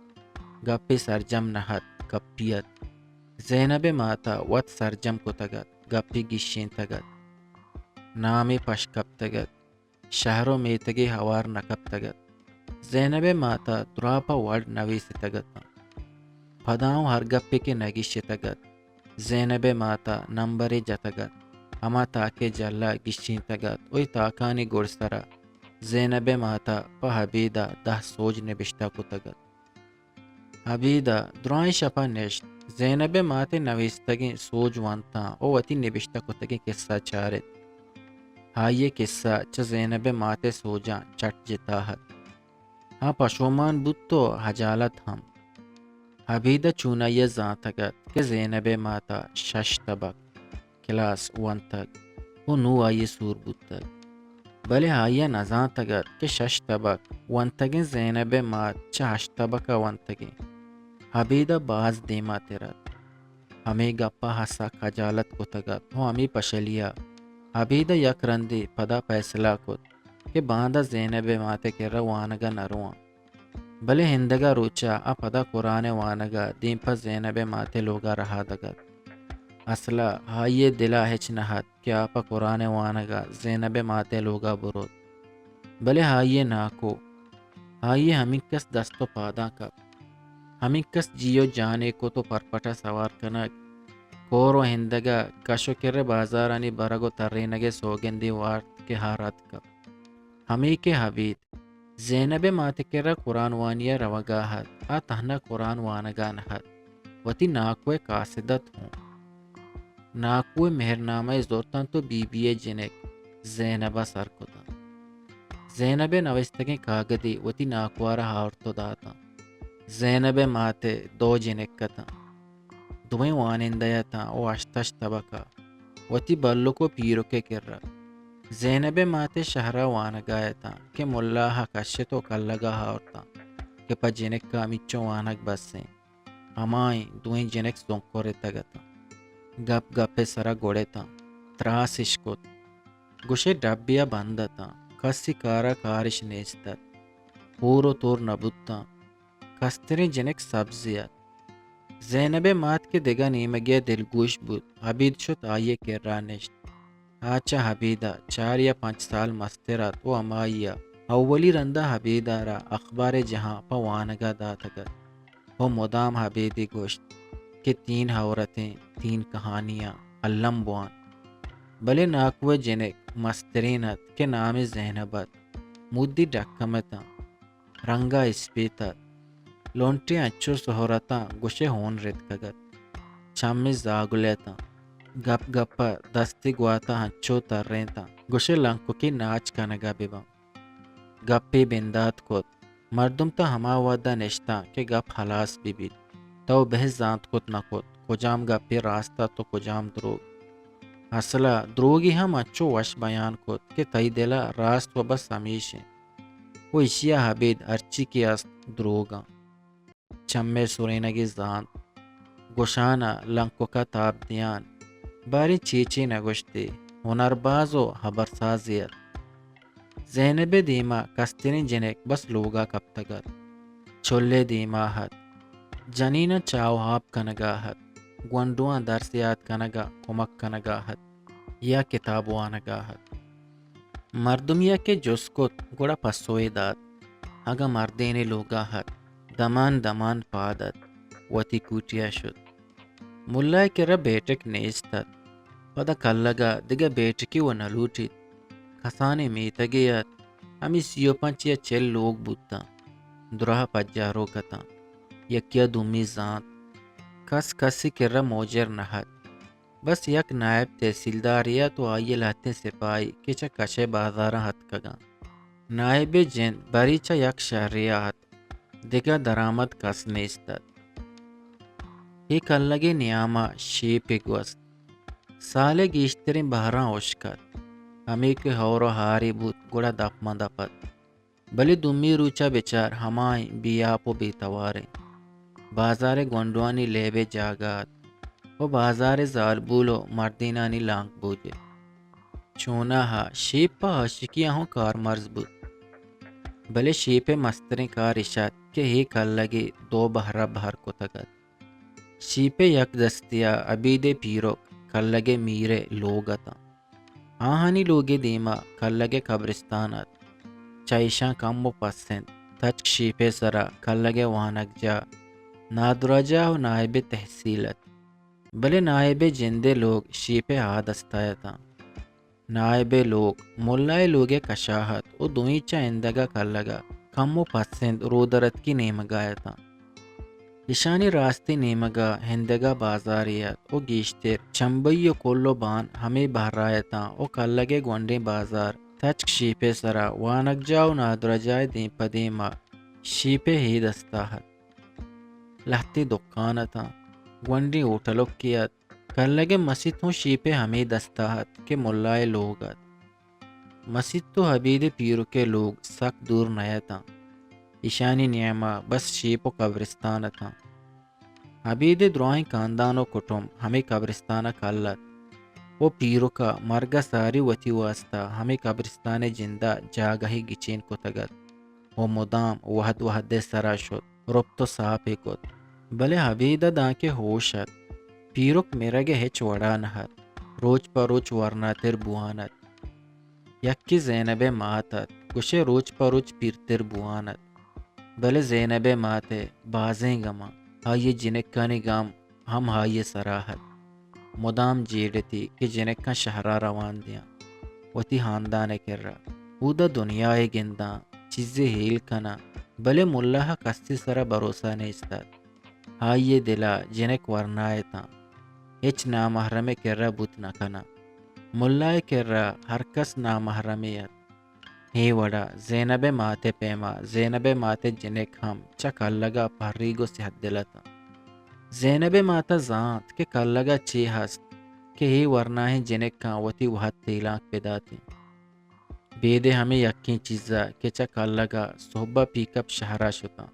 گپی سرجم نہت گپیت زینب ماتا وط سرجم کو تگت گپی گشین تگت نامی پشکب تگت شہروں میں تگی ہوار نکب تگت زینب ماتا دراپا وڑ نویس تگتا پھداؤں ہر گپی کے نگیش تگت زینب ماتا نمبر جتگت اما تاکے جلا گشین تگت اوی تاکانی گوڑ سرا زینب ماتا پا حبیدہ دہ سوج نبشتہ کو تگت حبیدہ درائیں شپا نشت زینب ماتے نویستگیں سوج وانتا او وتی نبشتہ کو تگیں قصہ چارت ہائیے قصہ چھ زینب ماتے سوجاں چٹ جتاہت ہاں پشومان بود تو حجالت ہم حبیدہ چونائیہ زان تگت کہ زینب ماتا شش طبق کلاس ون تک وہ نو آئیے سور بود تک بلے ہائیہ نزان تگت کہ شش طبق ون تگیں زینب مات چھ ہش طبق ون تگیں حبیدہ باز دیما تیرت ہمیں گپا حسا خجالت کو تگت ہو ہمیں پشلیا حبیدہ یک رندی پدا فیصلہ کت کہ باندہ زینب ماتے کے روانگا نروان بلے ہندگا روچا اپدا قرآن وانگا دین پا زینب ماتے لوگا رہا دگت اصلا ہائیے دلا ہچ نہت کیا پا قرآن وانگا زینب ماتے لوگا برود بلے ہائیے ناکو ہائیے ہمیں کس دستو پادا کب ہمیں کس جیو جانے کو تو پرپٹا سوار کنک کورو ہندگا کشو کر بازارانی برگو ترینگے سوگندی وارت کے ہارت کب ہمیں کے حبید زینب ماتے کرا قرآن وانیہ روگاہت آ تہنا قرآن وانگانہت وتی ناکوے قاصدت ہوں ناکوے مہرنامہ زورتان تو بی بی جنک زینبہ سرکتا زینب نوستگیں کاگدی وتی ناکوارا ہاورتو داتا زینب ماتے دو جنکتا دویں وانندیتا او اشتش طبقہ وتی بلو کو پیرو کے کرا زینب ماتے شہرہ وانگایتا کہ ملاحا کشتو کلگا ہاورتا کہ پا جنک کا مچو وانگ بسیں ہمائیں دویں جنک سنکورے تگتا گپ گپے سرا گوڑیتا تراسش کت گوشے ڈبیا بندتا کسی کارا کارش نیستت پورو تور نبوتا کستری جنک سبزیت زینب مات کے دگا نیمگیا دلگوش بود حبید شد آئیے کرانشت آچا حبیدہ 4 یا 5 سال مسترات و امائیا اولی رندہ حبیدہ را اخبار جہاں پا وانگا داتگت وہ مدام حبیدی گوشت کہ 3 عورتیں 3 کہانیاں علم بوان بلے ناکوے جنک مسترینت کے نام زینبت مودی ڈکمتا رنگا اسپیتت لونٹی اچھو سہورتا گوشے ہون ردکگت چمی زاگلیتا گپ گپا دستی گواتا ہنچو ترینتا گوشے لنکو کی ناچ کنگا بیبا گپی بندات کت مردم تا ہما ودا نشتا کہ گپ خلاص بی بید تو بہز زانت کت نکت کجام گپی راستہ تو کجام دروگ اصلا دروگی ہم اچھو وش بیان کت کہ تی دلا راست و بس ہمیشہ وہ اشیا حبید ارچی کی است دروگا چمے سورینگی زانت گوشانا لنکو کا تاب دیان باری چیچی نگوشتی ہنرباز و خبرسازیت زینب دیما کسترین جنک بس لوگا کب تگت چھلے دیماحت جنینا چاوہاب کنگاحت گونڈوان درسیات کنگا کمک کنگاحت یا کتابوانگاحت مردمیا کے جسکت گوڑا پسوئی داد اگا مردین لوگاحت دمان دمان پادت وتی کوٹیا شد ملائے کرا بیٹک نیستت پدا کلگا دگا بیٹکی و نلوٹید کسانے میتگیت ہمی 35 یا 40 لوگ بودتا درہ پجارو کتا یکیا دومی زانت کس کسی کرا موجر نہت بس یک نائب تحصیلداریا تو آئیے لہتے سپائی کچا کشے بازارا ہت کگا نائب جن بریچا یک شہریا ہت دگا درامت کس نیستت ہی کلگے نیاما شیپ گوست سالے گیشترین بہران اوشکت ہمیں کے ہورو ہاری بود گوڑا دپ مندپت بلی دمی روچا بیچار ہمائیں بیاپو بیتوارے بازار گونڈوانی لیبے جاگات و بازار زالبولو مردینانی لانگ بوجے چونا ہا شیپ پا ہشکیاں ہوں کار مرز بود بلے شیپ مسترین کار اشت کہ ہی کل لگے 2 بہرہ بہر کو تگت شیپ یک دستیا عبید پیرو کل لگے میرے لوگتا آہانی لوگے دیما کل لگے قبرستانت چائشاں کم و پسند تچک شیپے سرا کل لگے وانک جا نادرجا و نائب تحصیلت بلے نائب جندے لوگ شیپے آدستایتا نائب لوگ ملائے لوگے کشاہت و دوئیچا اندگا کل لگا کم و پسند رودرت کی نیمگایتا اشانی راستی نیمگا ہندگا بازاریت او گیشتر چمبئی و کلو بان ہمیں بہرایتا او کلگے گونڈے بازار تچک شیپے سرا وانک جاو نادرجائے دیں پدیما شیپے ہی دستاحت لہتی دکانتا گونڈی اوٹلوک کیت کلگے مسجد ہوں شیپے ہمیں دستاحت کے ملائے لوگت مسجد تو حبید پیرو کے لوگ سک دور نیتا اشانی نیما بس شیپ و قبرستان تھا حبید دروائیں کاندان و کٹم ہمیں قبرستان کالت وہ پیرو کا مرگا ساری وتی واسطہ ہمیں قبرستان جندہ جاگہی گچین کو تگت وہ مدام وحد سرا شد رب تو صاحب کت بلے حبیدہ دانکے ہوشت پیروک میرگے ہچ وڑا نہت روچ پا روچ ورناتر بوانت یکی زینب ماتت گوشے روچ پا روچ پیرتر بوانت بلے زینب ماتے بازیں گما آئیے جنکانی گام ہم آئیے سراحت مدام جیڑتی کہ جنک کا شہرہ روان دیا وتی خاندانے کر رہا اودا دنیا گنداں چیزی ہیل کنا بلے ملاح کستی سرا بھروسہ نیستاد آئیے دلا جنک ورنائے تا ہچ نامحرم کرا بوت نکنا ملائے کرا ہر کس نامحرمیت ہی وڑا زینب ماتے پیما زینب ماتے جنک ہم چا کلگا پریگو صحت دلتا زینب ماتا زانت کہ کلگا چی ہست کہ ہی ورنائے جنک کان وتی وحد تیلاک پیداتی بیدے ہمیں یقین چیزا کہ چا کلگا صحبہ پیکپ شہرہ شتا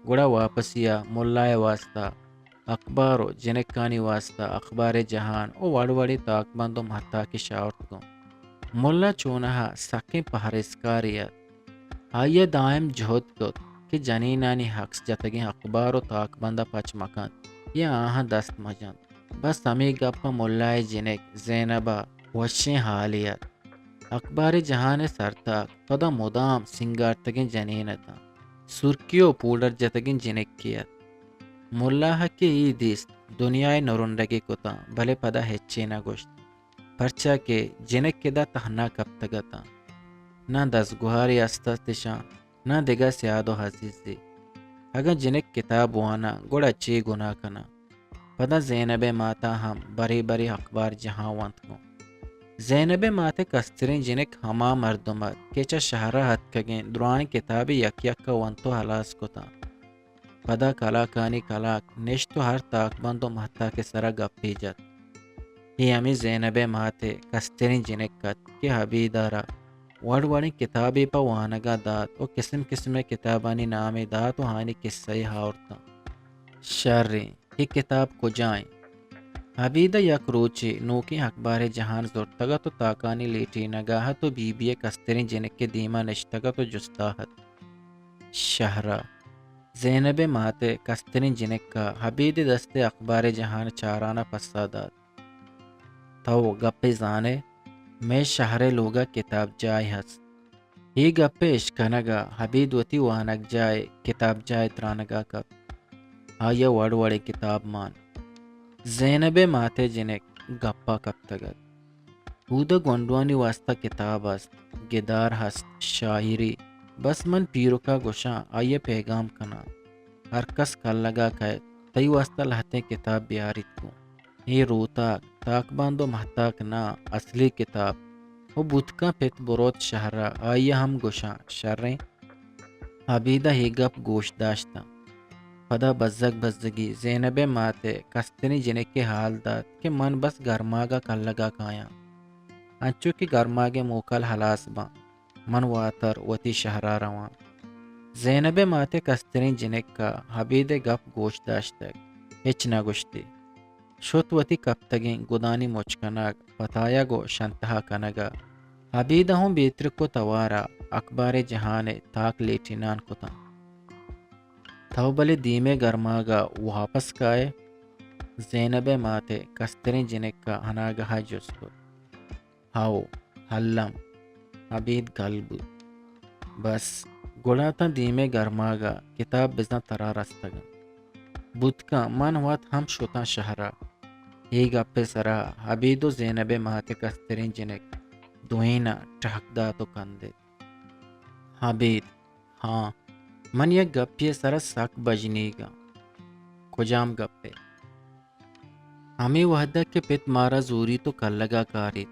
گڑا واپسیا ملائے واسطہ اخبارو جنکانی واسطہ اخبار جہان او وڑوڑی تاک بندو محتا کی شاورت کو ملا چونہا سکیں پہرسکاریت آئیے دائم جہد کت کہ جنینانی حقس جتگیں اخبارو تاک بندہ پچ مکان یا آہاں دست مجند بس ہمیں گپا ملائے جنک زینبا وشیں حالیت اخبار جہان سرتاک پدا مدام سنگارتگیں جنینتا سرکیو پوڈر جتگیں جنک کیت ملاح کے ای دیست دنیای نرندگی کتا بھلے پدا ہچے نہ گوشت پرچا کے جنک کے دا تہنا کب تگتا نہ دس گوہاری استشان نہ دگا سیادو حزیزی اگر جنک کتاب وانا گوڑا چی گناہ کنا پدا زینب ماتا ہم بری بری اخبار جہاں وانت کو زینب ماتے کسترین جنک ہما مردمت کیچا شہرہ حد کگیں دران کتابی یک یک وانتو حلاس کتا پدا کلاکانی کلاک نشتو ہر تاک بندو محتا کے سرا گپ پیجت ہی ہمیں زینب ماتے کسترین جنک کت کہ حبی دارا وڑوڑی کتابی پا وانگا دات او قسم قسم کتابانی نامی دات و ہانی قصہی ہاورتا شرری ہی کتاب کو جائیں حبیدہ یک روچی نوکی اخبار جہان زورتگا تو تاکانی لیٹی نگاہ تو بی بی کسترین جنک کے دیما نشتگا تو جستاحت شہرہ زینب ماتے کسترین جنک کا حبید دست اخبار جہان چارانہ پسادات تو گپے زانے میں شہر لوگا کتاب جائے ہس ہی گپے اشکنگا حبید وتی وانک جائے کتاب جائے ترانگا کب آیا وڑ وڑے کتاب مان زینب ماتے جنک گپا کب تگت ہودا گونڈوانی واسطہ کتاب است گدار ہست شاعری بس من پیرو کا گوشاں آئیے پیغام کنا ہر کس کل لگا کہے تی واسطہ لہتے کتاب بیارت کو یہ روتاک تاک باندو محتاک نا اصلی کتاب وہ بودکا پیت بروت شہرہ آئیے ہم گوشاں شریں حبیدہ ہی گپ گوش داشتا پدا بزگ بزگی زینب ماتے کستنی جنک کے حال داد کہ من بس گرماگا کل لگا کایا انچو کی گرماگے موکل حلاس با من واتر وتی شہرہ روان زینب ماتے کستنی جنک کا حبید گپ گوش داشتگ ہچ نہ گوشتی شت وتی کب تگیں گدانی مچکناگ پتایا گو شنتہا کنگا حبیدہ ہوں بیتر کو توارا اخبار جہان تاک لیٹینان کتا تھو بلے دیمے گرماگا واپس کائے زینب ماتے کسترین جنک کا ہناگہا جس کو ہاو حلم عبید قلب بس گوڑا تا دیمے گرماگا کتاب بزنا ترا رستگا بود کا من وات ہم شتا شہرہ ہی گپے سرا عبید و زینب ماتے کسترین جنک دوئینا ٹھک تو کندے عبید ہاں من یک گپی سر سک بجنی گا کجام گپے ہمیں وحدہ کے پت مارا زوری تو کل لگا کاری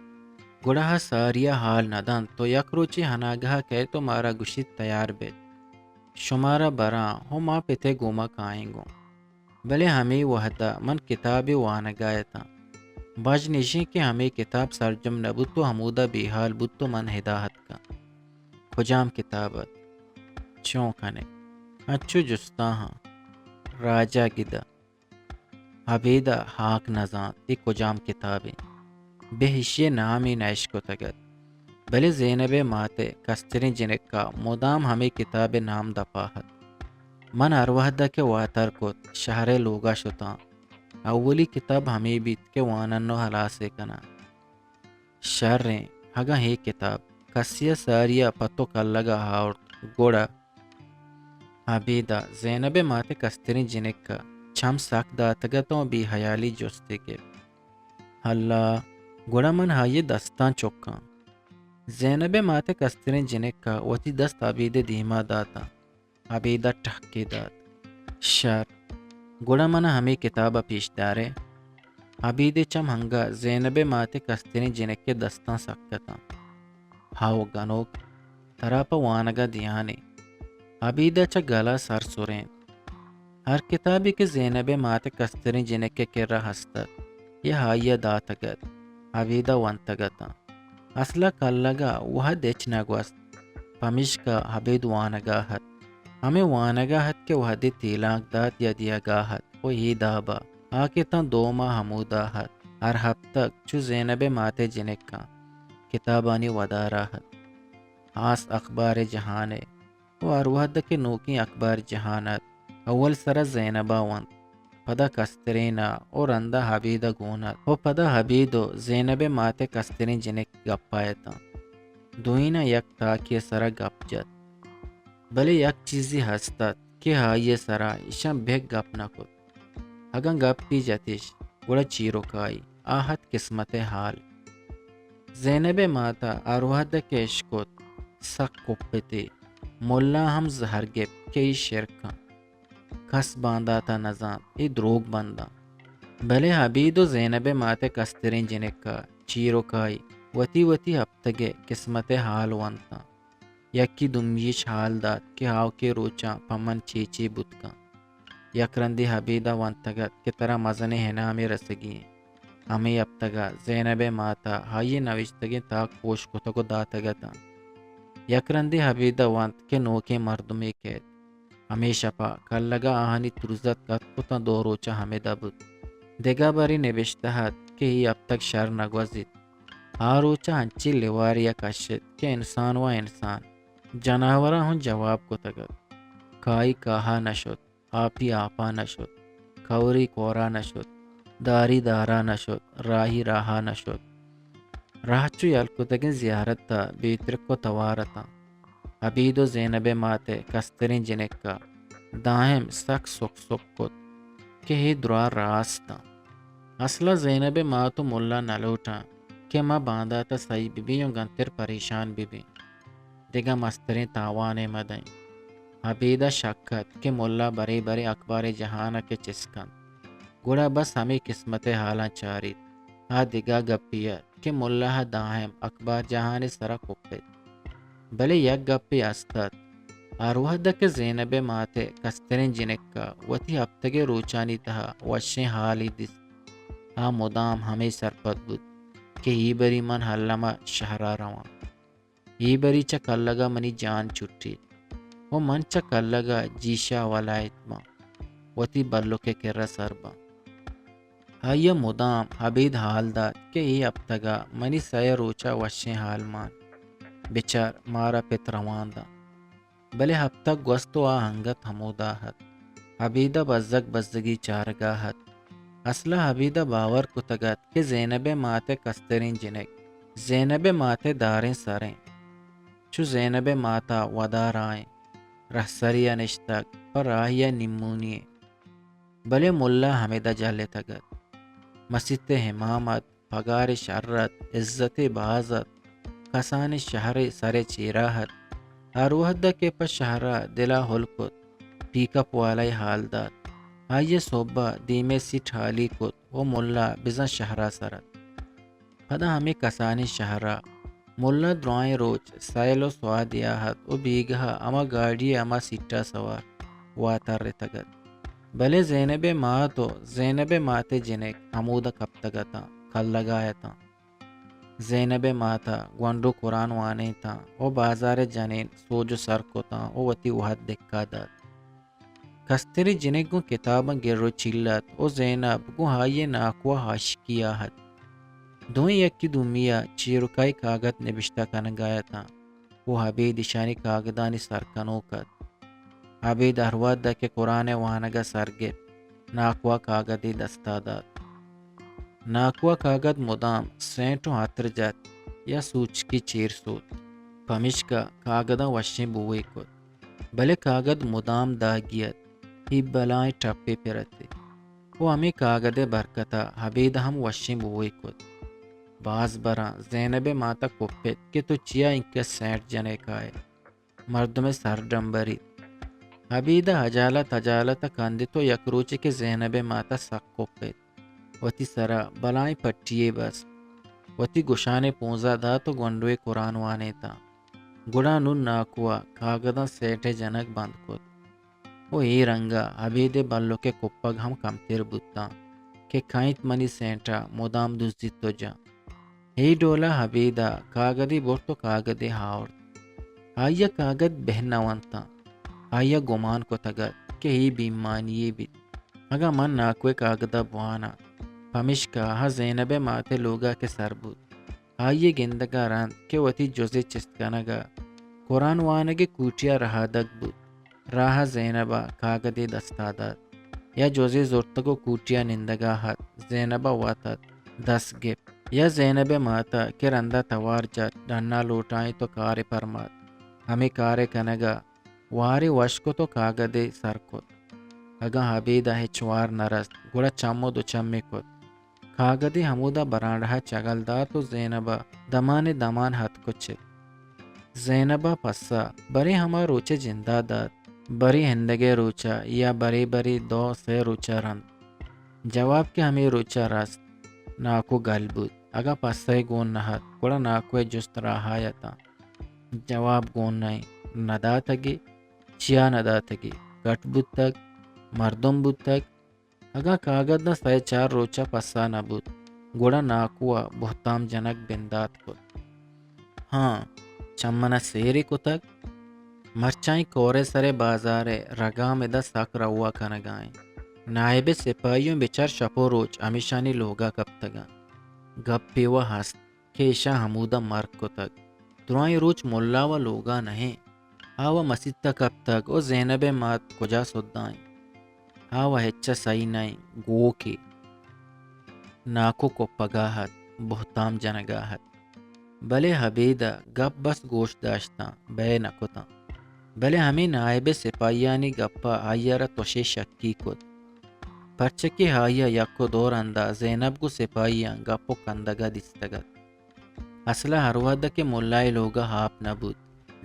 گڑا ساریا حال ندان تو یک روچی ہناگاہ کہ تو مارا گشت تیار بیت شمارا برا ہو ماں پتے گوما کائیں گو بلے ہمیں وحدہ من کتاب وانگائے تھا باج نشی کہ ہمیں کتاب سرجم نبود تو حمودہ بیحال بود تو من ہدایت کا کجام کتابت چونکنے اچھو جستا ہاں راجہ گدہ حبیدہ حاک نزان تی کجام کتابیں بے حشی نامی نائش کو تگت بلے زینب ماتے کسترین جنک کا مدام ہمیں کتاب نام دپاہت من اروحدہ کے واتر کو شہر لوگا شتا اولی کتاب ہمیں بیت کے واننو حلاسے کنا شریں ہگا ہی کتاب کسیا ساریا پتو کل لگا ہاورت گوڑا حبیدہ زینب ماتے کسترین جنک کا چھم ساک داتگتوں بھی حیالی جستے کے اللہ گوڑا من ہائی دستان چکاں زینب ماتے کسترین جنکا وتی دست عبید دیما داتا عبیدہ ٹھکی دات شر گڑا منا ہمیں کتابہ پیش دارے عبید چم ہنگا زینب ماتے کسترین جنکے دستان سکتا ہاو گنوک تراپا وانگا دیانے عبیدہ چا گلا سر سورین ہر کتابی کے زینب ماتے کسترین جنکے کرا ہستت یہ ہائیہ داتگت عبیدہ وانتگتا اصلا کلگا وہ دیچ نگوست پمشکا حبید وانگاہت ہمیں وانگاہت کے وحدی تیلاک دات یا دیا گاہت وہ ہی دابا آکے تن دوما حموداہت ہر ہفتک چو زینب ماتے جنکا کتابانی وداراہت آس اخبار جہانے وہ اروحد کے نوکی اخبار جہانت اول سر زینبا وانت پدا کسترینا اور اندہ حبیدہ گونت و پدا حبیدو زینب ماتے کسترین جنک گپایتا دوئینا یک تاکی سرا گپ جت بلے یک چیزی ہستت کہ ہائی سرا اشم بھیک گپ نکت اگن گپ پی جتش گوڑا چیروکائی آہت قسمت حال زینب ماتا اروحد کے عشقت سک کپتے مولا ہم زہر گپ کئی شرکا کس باندھا تا نظام ای دروگ بندہ بھلے حبید و زینب ماتے کسترین جنکا چیروکائی وتی وتی ہفتگے قسمت حال وانتا یکی دمیش حال دات کہ ہاو کے روچا پمن چیچی بودکا یک رندی حبیدہ وانتگت کہ ترا مزن ہنامی رسگی ہمیں ابتگا زینب ماتا ہائی نوشتگی تاک پوش کتگو داتگتا یک رندی حبیدہ وانت کہ نوکے مردمی کہت ہمیشہ پا کلگا آہنی ترزت کت کتا دو روچا ہمیں دبود دگا باری نبشتہت کہ ہی اب تک شر نگوزید آروچا ہنچی لیواریا کشت کہ انسان و انسان جناورا ہن جواب کو تگت کائی کاہا نشد آپی آپا نشد کوری کورا نشد داری دارا نشد راہی راہا نشد راہچو یلکتگن زیارت تا بیترکو توارتا عبید و زینب ماتے کسترین جنکا داہم سک سک سک کت کہ ہی درا راستا اصلا زینب ماتو ملا نلوٹا کہ ما باندھا تا صحیح بیبیوں گنتر پریشان بیبی دیگا مسترین تاوانے مدیں عبیدہ شکت کہ ملا بری بری اخبار جہانا کے چسکن گوڑا بس ہمیں قسمت حالاں چارید آ دیگا گپیا کہ ملا داہم اخبار جہانے سرا کپت بلے یک گپی استت آروحد کے زینب ماتے کسترین جنکا وتی ہفتگے روچانی تہا وشیں حالی دس آ مدام ہمیں سرپت بود کہ ہی بری من حلما شہرا روان ہی بری چا کلگا منی جان چھٹی وہ من چا کلگا جیشا ولایتما وتی بلو کے کرا سربا ہائی مدام حبید حال داد کہ ہی ابتگا منی سیا روچا وشیں حال مان بچار مارا پت روان دا بلے ہفتہ گوستو آ ہنگت ہموداہت حبیدہ بزگ بزگی چارگاہت اصلا حبیدہ باور کتگت کہ زینب ماتے کسترین جنک زینب ماتے داریں سریں چو زینب ماتا ودار آئیں رہسریا نشتک پر راہیا نمونیے بلے ملا حمیدہ جالے تگت مسجد حمامت پگار شرت عزت بازت کسان شہر سر چیراہت اروحدہ کے پس شہرہ دلا ہلکت پیکپ والائی حال دات آئیے صوبہ دیمے سی ٹھالی کت وہ ملا بزن شہرہ سرت پدا ہمیں کسانی شہرہ ملا درائیں روچ سائل و سوادیاہت و بیگہ اما گاڑی اما سیٹا سوار واتر رتگت بلے زینب ماتے جنک حمودہ کب تگتا کل لگایتا زینب ماتا گونڈو قرآن وانے تا و بازار جنین سوجو سر کو تا و وتی وحد دکا دات کستری جنک گو کتاباں گرو چلت و زینب گو ہائی ناکوا حاشکیاہت دوئیں یکی دومیا چیروکائی کاغت نبشتہ کنگایا تھا وہ حبید شانی کاغدانی سرکنوکت حبید ارواد کے قرآن وانگا سرگت ناکوا کاغدی دستادات ناکوا کاغد مدام سینٹو ہاتر جات یا سوچ کی چیر سوت پمش کا کاغدہ وشیں بوئے کت بلے کاغد مدام داگیت ہی بلائیں ٹپے پرتے وہ ہمیں کاغد برکتا حبید ہم وشیں بوئے کت باز برا زینب ماتا کپت کہ تو چیا انکے سینٹ جنے کائے مردم سر ڈمبری حبیدہ حجالت کاندی تو یک روچی کہ زینب ماتا سک کپت وتی سرا بلائیں پٹیے بس وتی گشانے پونزا دا تو گونڈوے قرآن وانے تا گڑا نون ناکوا کاغداں سیٹھے جنک بند کت او ای رنگا حبیدے بلو کے کپگ ہم کمتر بوتا کہ کائنت منی سینٹا مدام دزدی تو جا ہی ڈولا حبیدہ کاغدی بورتو کاغدی ہاورت آیا کاغد بہنوانتا آیا گمان کو تگت کہ ہی بیمانی بیت اگا من ناکوے کاغدہ بوانا پمشکا ہا زینب ماتے لوگا کے سر بود آئیے گندگا راند کہ وتی جوزے چستکنگا قرآن وانگے کوٹیا رہا دگ بود راہ زینبا کاغدی دستادات یا جوزے زورتگو کوٹیا نندگا ہات زینبا واتت دس گپ یا زینب ماتا کہ رندہ توار جات ڈھنا لوٹائیں تو کارے پرمات ہمیں کارے کنگا واری وشکو تو کاغدے سر کت اگا حبیدہ ہچوار نرست گوڑا چمو دو چمی کت کاغدی حمودہ برانڈہ چگل دا تو زینبا دمان دمان ہتھ کو چھت زینبا پسا بری ہما روچے جندہ داد بری ہندگے روچا یا بری دو سے روچا رند جواب کہ ہمیں روچا راست ناکو گل بود اگا پسے گون نہت گوڑا ناکوے جست راہایتا جواب گون نہیں ندا تگی چیا ندا تگی گٹ بود تک مردم بود تک اگا کاغد نہ سائے چار روچا پسا نہ بود گوڑا ناکوا بہتام جنک بندات کو ہاں چمنا سیری کو تک مرچائیں کورے سرے بازارے رگا میں دا ساک روا کنگائیں نائب سپاہیوں بچار شپو روچ امیشانی لوگا کب تگا گپ پیوا ہست کہ ایشا حمودہ مرک کو تک دروائیں روچ ملا و لوگا نہیں آوا مسجد تک کب تک او زینب مات کجا سدائیں آوا ہچا سائی نائیں گو کی ناکو کو پگاہت بہتام جنگاہت بلے حبیدہ گپ بس گوشت داشتا بے نکتا بلے ہمیں نائب سپاہیانی گپا آئیارا توشے شکی کت پرچکی ہائیا یکو دور اندہ زینب کو سپاہیاں گپو کندگا دستگت اصلہ ہروادہ کے ملائی لوگا ہاپ نبود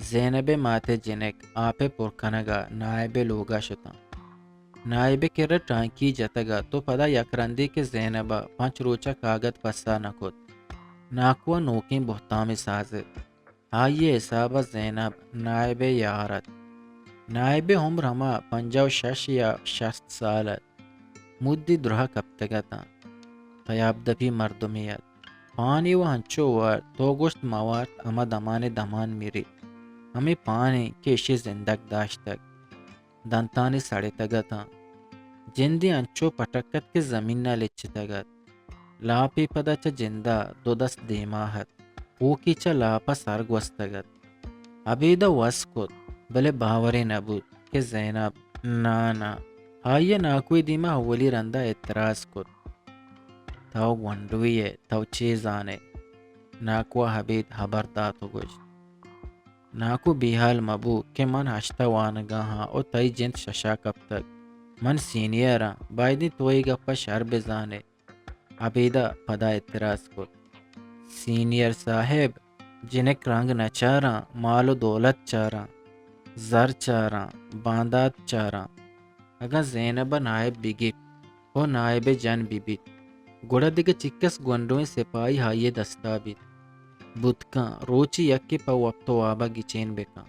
زینب ماتے جنک آپے پرکنگا نائب لوگا شتا نائب کرر ٹانکی جتگا تو پدا یکرندی کے زینبا پانچ روچا کاغد پسا نکت ناکوا نوکیں بہتام سازت آئیے حسابہ زینب نائب یارت نائب عمر ہما 56 یا 60 سالت مدی درہ کپتگتا تیاب دپی مردمیت پانی و ہنچو وار تو گوشت موارت اما دمان دمان میری ہمیں پانی کیشی زندگ داشتگ دنتانی سڑی تگتا جندی انچو پٹکت کے زمین نہ لچتگت لاپی پدا چا جندہ دو دست دیماہت پوکی چا لاپا سرگ وستگت عبیدہ وسکت بلے باوری نبود کہ زینب نانا آئیے ناکوی دیما اولی رندہ اعتراض کت تاو گونڈویے تاو چیزانے ناکوا حبید حبر داتو گوشت ناکو بیحال مبو کہ من ہشتا وانگا ہاں او تائی جند ششا کب تک من سینئرہ بائدی توئی گپا شر بزانے عبیدہ پدا اعتراض کت سینئر صاحب جنک رنگ نچاراں مال و دولت چاراں زر چاراں باندات چاراں اگا زینبہ نائب بگپ او نائب جن بیت گوڑا دیگا چکس گونڈویں سپاہی ہائیے دستا بیت بدکاں روچی یکی پا وقتو وابا گچین بکاں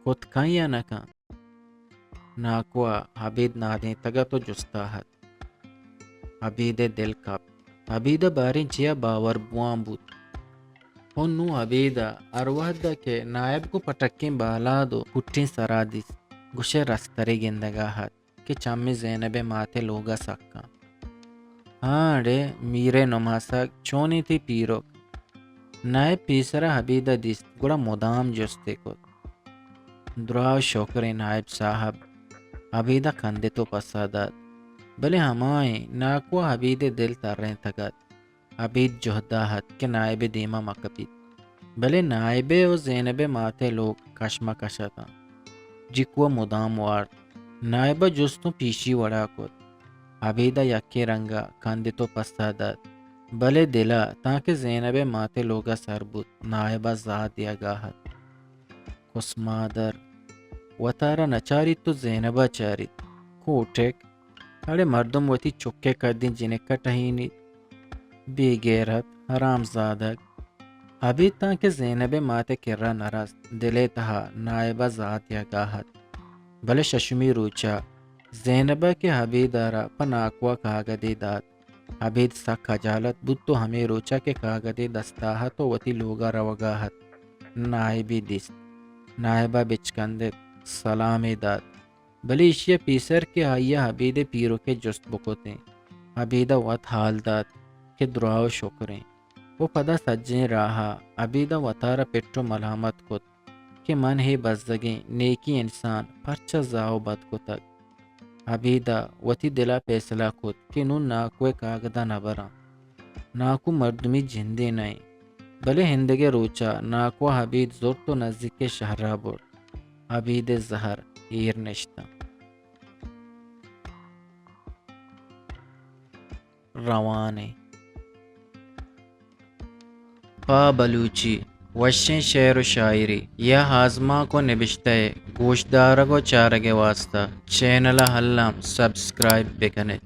خودکاں یا نکاں ناکوا حبید نادیں تگا تو جستاہت حبید دل کپ حبیدہ بارین چیا باور بوان بود نو حبیدہ اروہدہ کے نائب کو پٹکیں بالا دو پٹھیں سرادیس گوشے رستری گندگاہت کہ چمی زینب ماتے لوگا سکا ہاں ڈے میرے نماسک چونی تھی پیروک نائب پیسرا حبیدہ دیست گوڑا مدام جستے کو دراو شکر نائب صاحب حبیدہ کندے تو پسادات بلے ہمائیں ناکوا حبید دل تر رہیں تگت حبید جہداہت کہ نائب دیما مکپید بلے نائب و زینب ماتے لوگ کشمہ کشتا جکوا مدام وارد نائبہ جستوں پیشی وڑا کت حبیدہ یکی رنگا کندے تو پسادات بلے دلا تاکہ زینب ماتے لوگا سر بود نائبہ ذات یا گاہت کس مادر وطارا نچاری تو زینبہ چارید کوٹک اڑے مردم وتی چکے کردین جنکا ٹہینی بے غیرت حرام زادک ابھی تاکہ زینب ماتے کرا نرست دلے تہا نائبہ ذات یا گاہت بلے ششمی روچا زینبہ کے حبیدارا پناکوا کاغدی داد حبید سا خجالت بود تو ہمیں روچا کے کاغدی دستاہا تو وتی لوگا روگاہت نائبی دست نائبہ بچکندت سلامی داد بلی اشیا پیسر کے آئیا حبید پیرو کے جست بکوتیں حبیدہ وط حال داد کہ دعاو شکریں وہ پدا سجیں راہا عبیدہ وطارہ پٹو ملامت کت کہ من ہے بزدگیں نیکی انسان پرچہ زاو بد کو تک عبیدہ وتی دلا فیصلہ کت کہ نون ناکوے کاغدہ نبرا ناکو مردمی جھندے نئیں بلے ہندگے روچا ناکو حبید زور تو نزدیک شہرہ برد عبید زہر ایر نشتہ روانے پا بلوچی وشیں شعر و شاعری یہ ہاضمہ کو نبشتہ گوشدارہ کو چارگے واسطہ چینل ہلام سبسکرائب بکنے